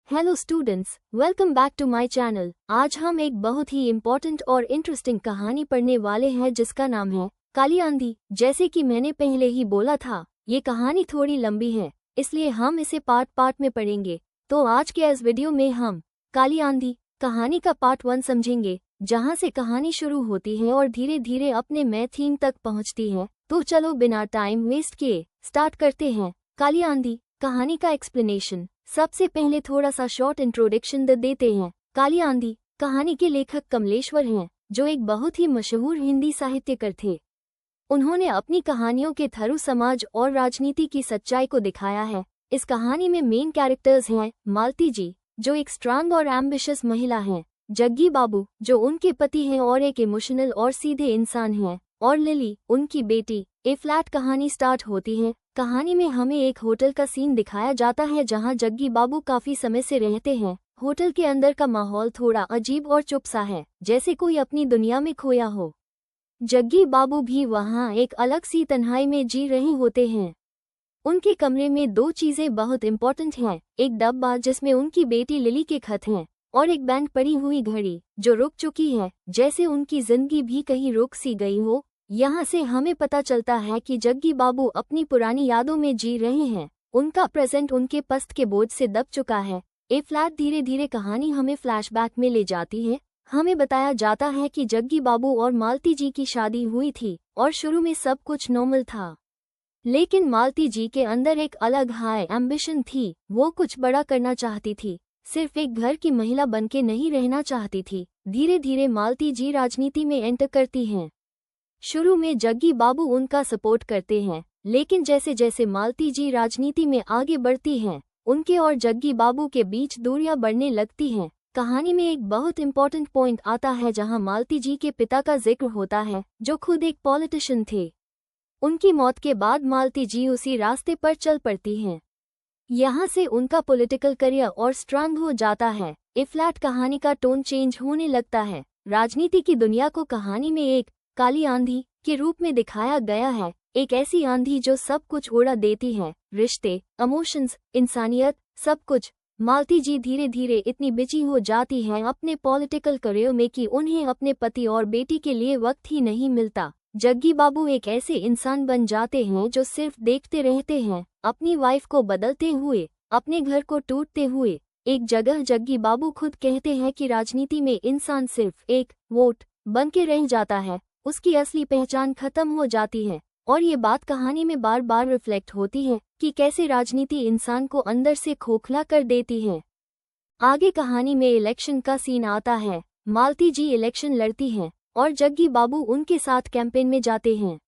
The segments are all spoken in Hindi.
Hello students, welcome back to my channel. आज हम एक बहुत ही इम्पोर्टेंट और इंटरेस्टिंग कहानी पढ़ने वाले हैं जिसका नाम है काली आंधी। जैसे कि मैंने पहले ही बोला था, ये कहानी थोड़ी लंबी है, इसलिए हम इसे पार्ट पार्ट में पढ़ेंगे। तो आज के इस वीडियो में हम काली आंधी कहानी का पार्ट 1 समझेंगे, जहाँ से कहानी शुरू होती है और धीरे धीरे अपने मेन थीम तक पहुँचती है। तो चलो बिना टाइम वेस्ट किए स्टार्ट करते हैं। काली आंधी कहानी का एक्सप्लेनेशन। सबसे पहले थोड़ा सा शॉर्ट इंट्रोडक्शन देते हैं। काली आंधी कहानी के लेखक कमलेश्वर हैं, जो एक बहुत ही मशहूर हिंदी साहित्यकार थे। उन्होंने अपनी कहानियों के थ्रू समाज और राजनीति की सच्चाई को दिखाया है। इस कहानी में मेन कैरेक्टर्स हैं मालती जी, जो एक स्ट्रांग और एम्बिशियस महिला हैं, जग्गी बाबू, जो उनके पति हैं और एक इमोशनल और सीधे इंसान हैं, और लिली, उनकी बेटी। ए फ्लैट कहानी स्टार्ट होती है। कहानी में हमें एक होटल का सीन दिखाया जाता है, जहां जग्गी बाबू काफी समय से रहते हैं। होटल के अंदर का माहौल थोड़ा अजीब और चुप सा है, जैसे कोई अपनी दुनिया में खोया हो। जग्गी बाबू भी वहां एक अलग सी तन्हाई में जी रहे होते हैं। उनके कमरे में दो चीजें बहुत इंपॉर्टेंट हैं, एक डब्बा जिसमें उनकी बेटी लिली के खत हैं, और एक बैंड पड़ी हुई घड़ी जो रुक चुकी है, जैसे उनकी जिंदगी भी कहीं रुक सी गई हो। यहाँ से हमें पता चलता है कि जग्गी बाबू अपनी पुरानी यादों में जी रहे हैं। उनका प्रेजेंट उनके पस्त के बोझ से दब चुका है। ए फ्लैट धीरे धीरे कहानी हमें फ्लैशबैक में ले जाती है। हमें बताया जाता है कि जग्गी बाबू और मालती जी की शादी हुई थी और शुरू में सब कुछ नॉर्मल था, लेकिन मालती जी के अंदर एक अलग हाई एम्बिशन थी। वो कुछ बड़ा करना चाहती थी, सिर्फ एक घर की महिला बनके नहीं रहना चाहती थी। धीरे धीरे मालती जी राजनीति में एंटर करती हैं। शुरू में जग्गी बाबू उनका सपोर्ट करते हैं, लेकिन जैसे जैसे मालती जी राजनीति में आगे बढ़ती हैं, उनके और जग्गी बाबू के बीच दूरियां बढ़ने लगती हैं। कहानी में एक बहुत इंपॉर्टेंट पॉइंट आता है, जहां मालती जी के पिता का जिक्र होता है, जो खुद एक पॉलिटिशियन थे। उनकी मौत के बाद मालती जी उसी रास्ते पर चल पड़ती हैं। यहाँ से उनका पॉलिटिकल करियर और स्ट्रांग हो जाता है। ए फ्लैट कहानी का टोन चेंज होने लगता है। राजनीति की दुनिया को कहानी में एक काली आंधी के रूप में दिखाया गया है, एक ऐसी आंधी जो सब कुछ उड़ा देती है, रिश्ते, इमोशंस, इंसानियत, सब कुछ। मालती जी धीरे धीरे इतनी बिजी हो जाती हैं अपने पॉलिटिकल करियर में कि उन्हें अपने पति और बेटी के लिए वक्त ही नहीं मिलता। जग्गी बाबू एक ऐसे इंसान बन जाते हैं जो सिर्फ देखते रहते हैं, अपनी वाइफ को बदलते हुए, अपने घर को टूटते हुए। एक जगह जग्गी बाबू खुद कहते हैं कि राजनीति में इंसान सिर्फ एक वोट बन के रह जाता है, उसकी असली पहचान खत्म हो जाती है। और ये बात कहानी में बार बार रिफ्लेक्ट होती है कि कैसे राजनीति इंसान को अंदर से खोखला कर देती है। आगे कहानी में इलेक्शन का सीन आता है। मालती जी इलेक्शन लड़ती हैं और जग्गी बाबू उनके साथ कैंपेन में जाते हैं,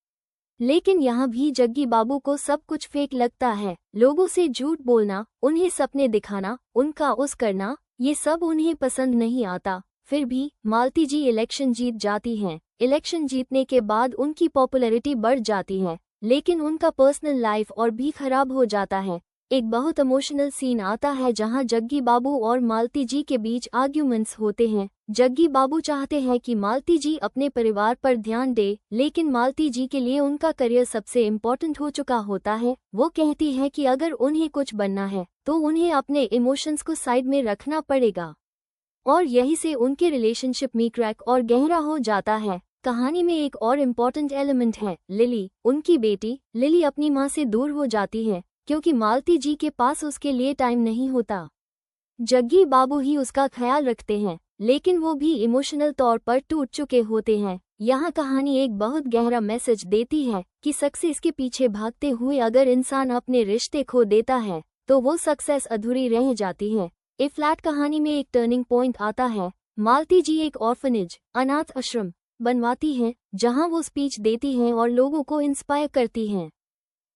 लेकिन यहाँ भी जग्गी बाबू को सब कुछ फेक लगता है। लोगों से झूठ बोलना, उन्हें सपने दिखाना, उनका उस करना, ये सब उन्हें पसंद नहीं आता। फिर भी मालती जी इलेक्शन जीत जाती हैं। इलेक्शन जीतने के बाद उनकी पॉपुलैरिटी बढ़ जाती है, लेकिन उनका पर्सनल लाइफ और भी खराब हो जाता है। एक बहुत इमोशनल सीन आता है, जहां जग्गी बाबू और मालती जी के बीच आर्ग्यूमेंट्स होते हैं। जग्गी बाबू चाहते हैं कि मालती जी अपने परिवार पर ध्यान दे, लेकिन मालती जी के लिए उनका करियर सबसे इम्पोर्टेंट हो चुका होता है। वो कहती है कि अगर उन्हें कुछ बनना है तो उन्हें अपने इमोशंस को साइड में रखना पड़ेगा, और यही से उनके रिलेशनशिप में क्रैक और गहरा हो जाता है। कहानी में एक और इम्पोर्टेंट एलिमेंट है लिली, उनकी बेटी। लिली अपनी माँ से दूर हो जाती है क्योंकि मालती जी के पास उसके लिए टाइम नहीं होता। जग्गी बाबू ही उसका ख्याल रखते हैं, लेकिन वो भी इमोशनल तौर पर टूट चुके होते हैं। यहाँ कहानी एक बहुत गहरा मैसेज देती है कि सक्सेस के पीछे भागते हुए अगर इंसान अपने रिश्ते खो देता है तो वो सक्सेस अधूरी रह जाती है। ए फ्लैट कहानी में एक टर्निंग पॉइंट आता है। मालती जी एक ऑर्फनेज, अनाथ आश्रम बनवाती हैं, जहां वो स्पीच देती हैं और लोगों को इंस्पायर करती हैं।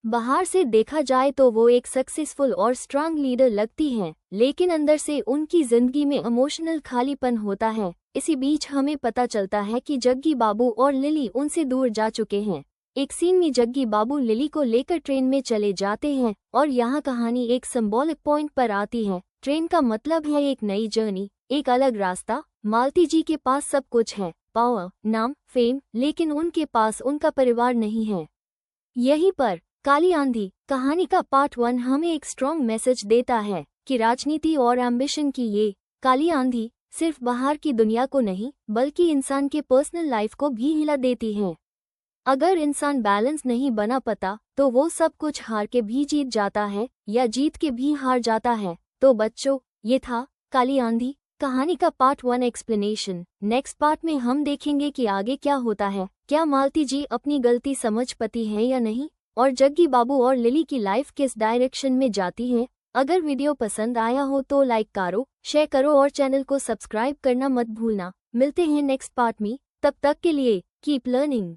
बाहर से देखा जाए तो वो एक सक्सेसफुल और स्ट्रांग लीडर लगती हैं, लेकिन अंदर से उनकी जिंदगी में इमोशनल खालीपन होता है। इसी बीच हमें पता चलता है कि जग्गी बाबू और लिली उनसे दूर जा चुके हैं। एक सीन में जग्गी बाबू लिली को लेकर ट्रेन में चले जाते हैं, और यहाँ कहानी एक सिंबॉलिक पॉइंट पर आती है। ट्रेन का मतलब है एक नई जर्नी, एक अलग रास्ता। मालती जी के पास सब कुछ है, पावर, नाम, फेम, लेकिन उनके पास उनका परिवार नहीं है। यहीं पर काली आंधी कहानी का पार्ट 1 हमें एक स्ट्रॉन्ग मैसेज देता है कि राजनीति और एम्बिशन की ये काली आंधी सिर्फ बाहर की दुनिया को नहीं बल्कि इंसान के पर्सनल लाइफ को भी हिला देती है। अगर इंसान बैलेंस नहीं बना पाता तो वो सब कुछ हार के भी जीत जाता है या जीत के भी हार जाता है। तो बच्चों, ये था काली आंधी कहानी का पार्ट 1 एक्सप्लेनेशन। नेक्स्ट पार्ट में हम देखेंगे कि आगे क्या होता है, क्या मालती जी अपनी गलती समझ पाती है या नहीं, और जग्गी बाबू और लिली की लाइफ किस डायरेक्शन में जाती है। अगर वीडियो पसंद आया हो तो लाइक करो, शेयर करो और चैनल को सब्सक्राइब करना मत भूलना। मिलते हैं नेक्स्ट पार्ट में, तब तक के लिए कीप लर्निंग।